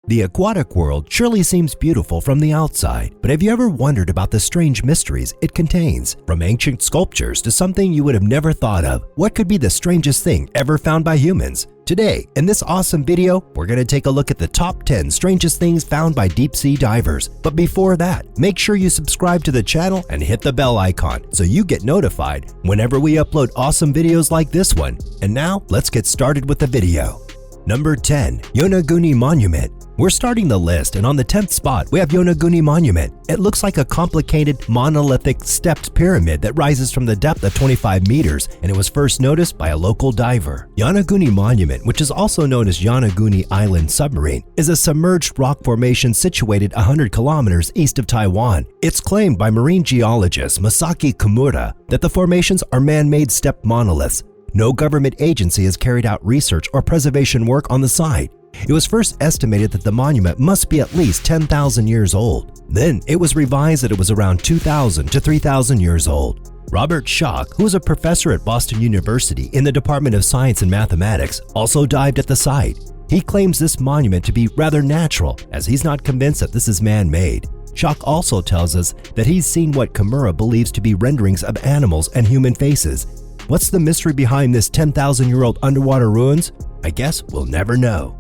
The aquatic world surely seems beautiful from the outside, but have you ever wondered about the strange mysteries it contains? From ancient sculptures to something you would have never thought of, what could be the strangest thing ever found by humans? Today, in this awesome video, we're going to take a look at the top 10 strangest things found by deep sea divers. But before that, make sure you subscribe to the channel and hit the bell icon so you get notified whenever we upload awesome videos like this one. And now, let's get started with the video. Number 10. Yonaguni Monument. We're starting the list, and on the 10th spot, we have Yonaguni Monument. It looks like a complicated monolithic stepped pyramid that rises from the depth of 25 meters, and it was first noticed by a local diver. Yonaguni Monument, which is also known as Yonaguni Island Submarine, is a submerged rock formation situated 100 kilometers east of Taiwan. It's claimed by marine geologist Masaaki Kimura that the formations are man-made stepped monoliths. No government agency has carried out research or preservation work on the site. It was first estimated that the monument must be at least 10,000 years old. Then it was revised that it was around 2,000 to 3,000 years old. Robert Schoch, who is a professor at Boston University in the Department of Science and Mathematics, also dived at the site. He claims this monument to be rather natural, as he's not convinced that this is man-made. Schoch also tells us that he's seen what Kimura believes to be renderings of animals and human faces. What's the mystery behind this 10,000-year-old underwater ruins? I guess we'll never know.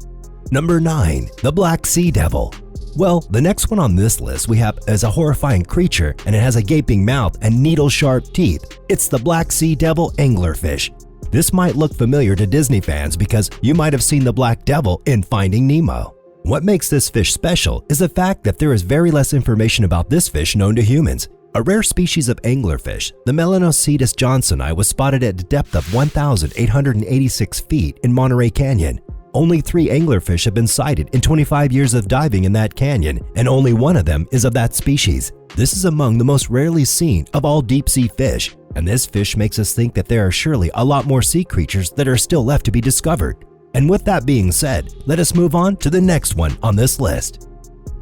Number 9. The Black Sea Devil. Well, the next one on this list we have is a horrifying creature, and it has a gaping mouth and needle-sharp teeth. It's the Black Sea Devil anglerfish. This might look familiar to Disney fans because you might have seen the Black Devil in Finding Nemo. What makes this fish special is the fact that there is very less information about this fish known to humans. A rare species of anglerfish, the Melanocetus johnsoni, was spotted at a depth of 1,886 feet in Monterey Canyon. Only 3 anglerfish have been sighted in 25 years of diving in that canyon, and only one of them is of that species. This is among the most rarely seen of all deep-sea fish, and this fish makes us think that there are surely a lot more sea creatures that are still left to be discovered. And with that being said, let us move on to the next one on this list.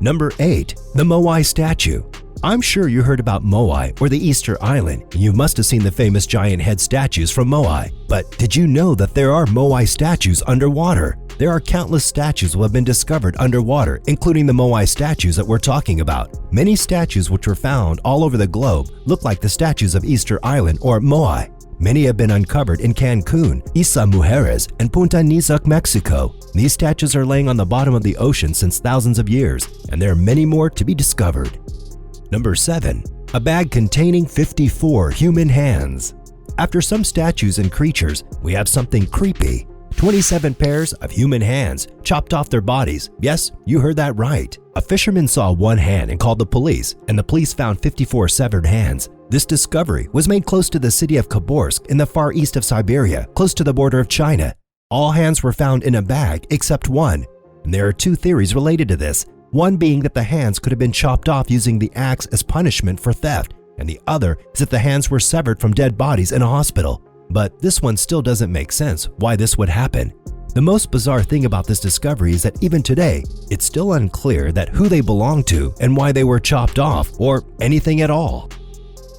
Number 8. The Moai Statue. I'm sure you heard about Moai, or the Easter Island, and you must have seen the famous giant head statues from Moai. But did you know that there are Moai statues underwater? There are countless statues that have been discovered underwater, including the Moai statues that we're talking about. Many statues which were found all over the globe look like the statues of Easter Island or Moai. Many have been uncovered in Cancun, Isla Mujeres, and Punta Nizuc, Mexico. These statues are laying on the bottom of the ocean since thousands of years, and there are many more to be discovered. Number 7. A bag containing 54 human hands. After some statues and creatures, we have something creepy. 27 pairs of human hands chopped off their bodies. Yes, you heard that right. A fisherman saw one hand and called the police, and the police found 54 severed hands. This discovery was made close to the city of Khaborsk in the far east of Siberia, close to the border of China. All hands were found in a bag except one, and there are 2 theories related to this. One being that the hands could have been chopped off using the axe as punishment for theft, and the other is that the hands were severed from dead bodies in a hospital. But this one still doesn't make sense why this would happen. The most bizarre thing about this discovery is that even today, it's still unclear that who they belong to and why they were chopped off, or anything at all.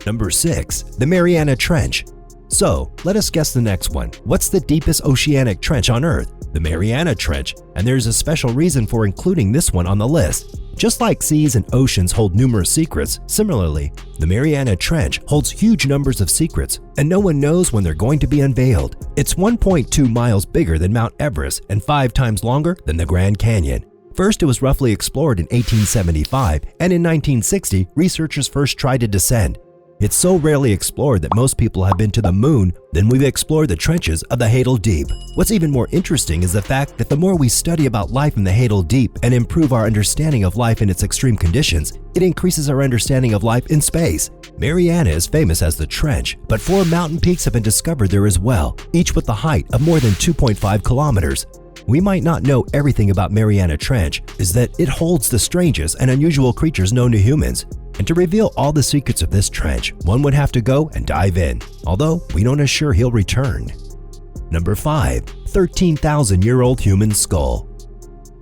Number 6. The Mariana Trench. So, let us guess the next one. What's the deepest oceanic trench on Earth? The Mariana Trench, and there's a special reason for including this one on the list. Just like seas and oceans hold numerous secrets, similarly, the Mariana Trench holds huge numbers of secrets, and no one knows when they're going to be unveiled. It's 1.2 miles bigger than Mount Everest and 5 times longer than the Grand Canyon. First, it was roughly explored in 1875, and in 1960, researchers first tried to descend. It's so rarely explored that most people have been to the moon than we've explored the trenches of the Hadal Deep. What's even more interesting is the fact that the more we study about life in the Hadal Deep and improve our understanding of life in its extreme conditions, it increases our understanding of life in space. Mariana is famous as the trench, but 4 mountain peaks have been discovered there as well, each with a height of more than 2.5 kilometers. We might not know everything about Mariana Trench is that it holds the strangest and unusual creatures known to humans. And to reveal all the secrets of this trench, one would have to go and dive in, although we don't assure he'll return. Number 5. 13,000-year-old human skull.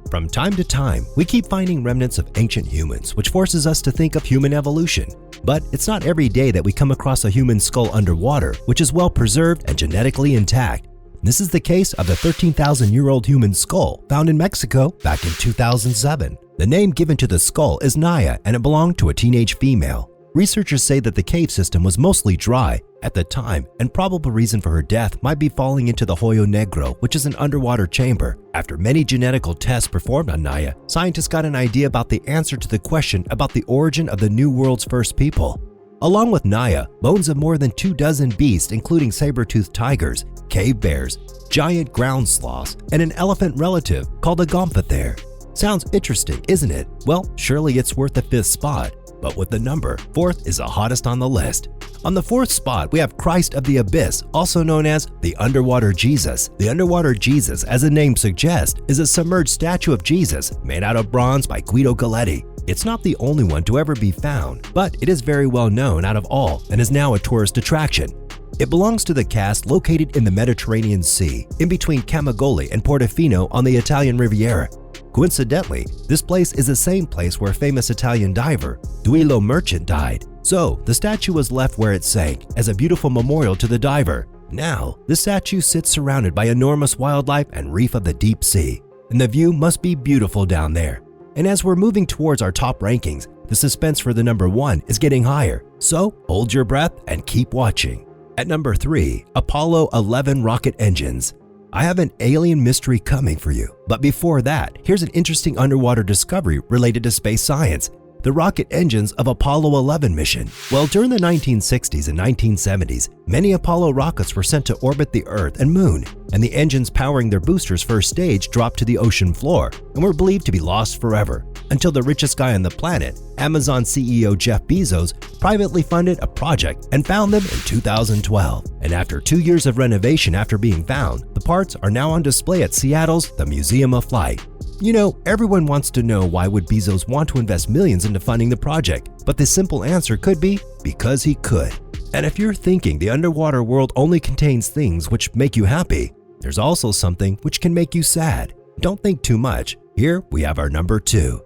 From time to time, we keep finding remnants of ancient humans, which forces us to think of human evolution. But it's not every day that we come across a human skull underwater, which is well preserved and genetically intact. This is the case of the 13,000-year-old human skull found in Mexico back in 2007. The name given to the skull is Naya, and it belonged to a teenage female. Researchers say that the cave system was mostly dry at the time, and probable reason for her death might be falling into the Hoyo Negro, which is an underwater chamber. After many genetical tests performed on Naya, scientists got an idea about the answer to the question about the origin of the New World's first people. Along with Naya, bones of more than 24 beasts including saber-toothed tigers, cave bears, giant ground sloths, and an elephant relative called a gomphothere. Sounds interesting, isn't it? Well, surely it's worth the 5th spot. But with the number, 4th is the hottest on the list. On the 4th spot, we have Christ of the Abyss, also known as the Underwater Jesus. The Underwater Jesus, as the name suggests, is a submerged statue of Jesus made out of bronze by Guido Galletti. It's not the only one to ever be found, but it is very well known out of all and is now a tourist attraction. It belongs to the cast located in the Mediterranean Sea, in between Camagoli and Portofino on the Italian Riviera. Coincidentally, this place is the same place where famous Italian diver Duilio Merchant died. So, the statue was left where it sank as a beautiful memorial to the diver. Now, the statue sits surrounded by enormous wildlife and reef of the deep sea, and the view must be beautiful down there. And as we're moving towards our top rankings, the suspense for the number 1 is getting higher, so hold your breath and keep watching. At number 3, Apollo 11 rocket engines. I have an alien mystery coming for you, but before that, here's an interesting underwater discovery related to space science: the rocket engines of Apollo 11 mission. Well, during the 1960s and 1970s, many Apollo rockets were sent to orbit the Earth and Moon, and the engines powering their boosters' first stage dropped to the ocean floor and were believed to be lost forever, until the richest guy on the planet, Amazon CEO Jeff Bezos, privately funded a project and found them in 2012. And after 2 years of renovation after being found, the parts are now on display at Seattle's The Museum of Flight. You know, everyone wants to know why would Bezos want to invest millions into funding the project, but the simple answer could be because he could. And if you're thinking the underwater world only contains things which make you happy, there's also something which can make you sad. Don't think too much. Here we have our number 2.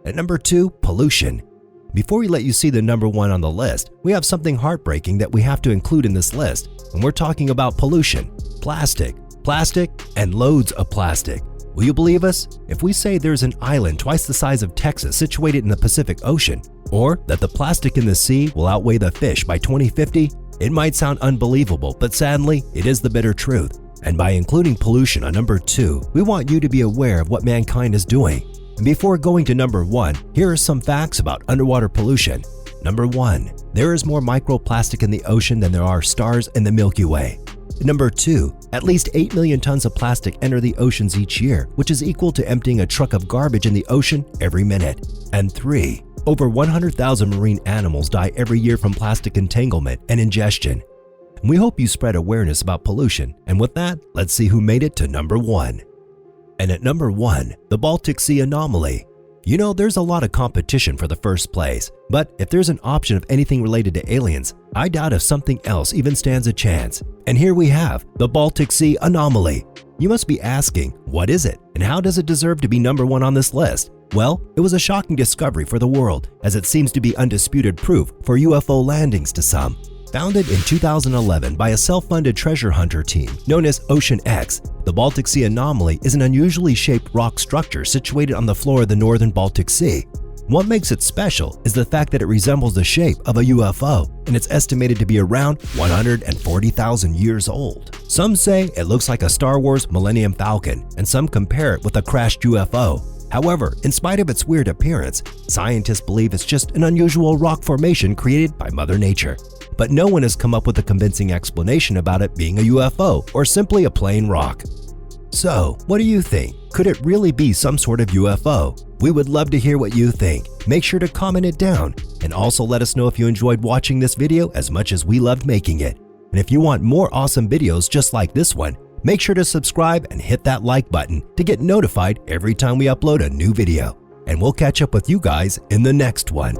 At number 2, pollution. Before we let you see the number 1 on the list, we have something heartbreaking that we have to include in this list, and we're talking about pollution. Plastic, and loads of plastic. Will you believe us if we say there's an island twice the size of Texas situated in the Pacific Ocean, or that the plastic in the sea will outweigh the fish by 2050? It might sound unbelievable, but sadly, it is the bitter truth. And by including pollution on number 2, we want you to be aware of what mankind is doing. And before going to number 1, here are some facts about underwater pollution. Number 1, there is more microplastic in the ocean than there are stars in the Milky Way. Number 2, at least 8 million tons of plastic enter the oceans each year, which is equal to emptying a truck of garbage in the ocean every minute. And 3, over 100,000 marine animals die every year from plastic entanglement and ingestion. We hope you spread awareness about pollution, and with that, let's see who made it to number 1. And at number 1, the Baltic Sea Anomaly. You know, there's a lot of competition for the first place, but if there's an option of anything related to aliens, I doubt if something else even stands a chance. And here we have the Baltic Sea Anomaly. You must be asking, what is it, and how does it deserve to be number 1 on this list? Well, it was a shocking discovery for the world, as it seems to be undisputed proof for UFO landings to some. Founded in 2011 by a self-funded treasure hunter team known as Ocean X, the Baltic Sea Anomaly is an unusually shaped rock structure situated on the floor of the northern Baltic Sea. What makes it special is the fact that it resembles the shape of a UFO, and it's estimated to be around 140,000 years old. Some say it looks like a Star Wars Millennium Falcon, and some compare it with a crashed UFO. However, in spite of its weird appearance, scientists believe it's just an unusual rock formation created by Mother Nature. But no one has come up with a convincing explanation about it being a UFO or simply a plain rock. So, what do you think? Could it really be some sort of UFO? We would love to hear what you think. Make sure to comment it down, and also let us know if you enjoyed watching this video as much as we loved making it. And if you want more awesome videos just like this one, make sure to subscribe and hit that like button to get notified every time we upload a new video. And we'll catch up with you guys in the next one.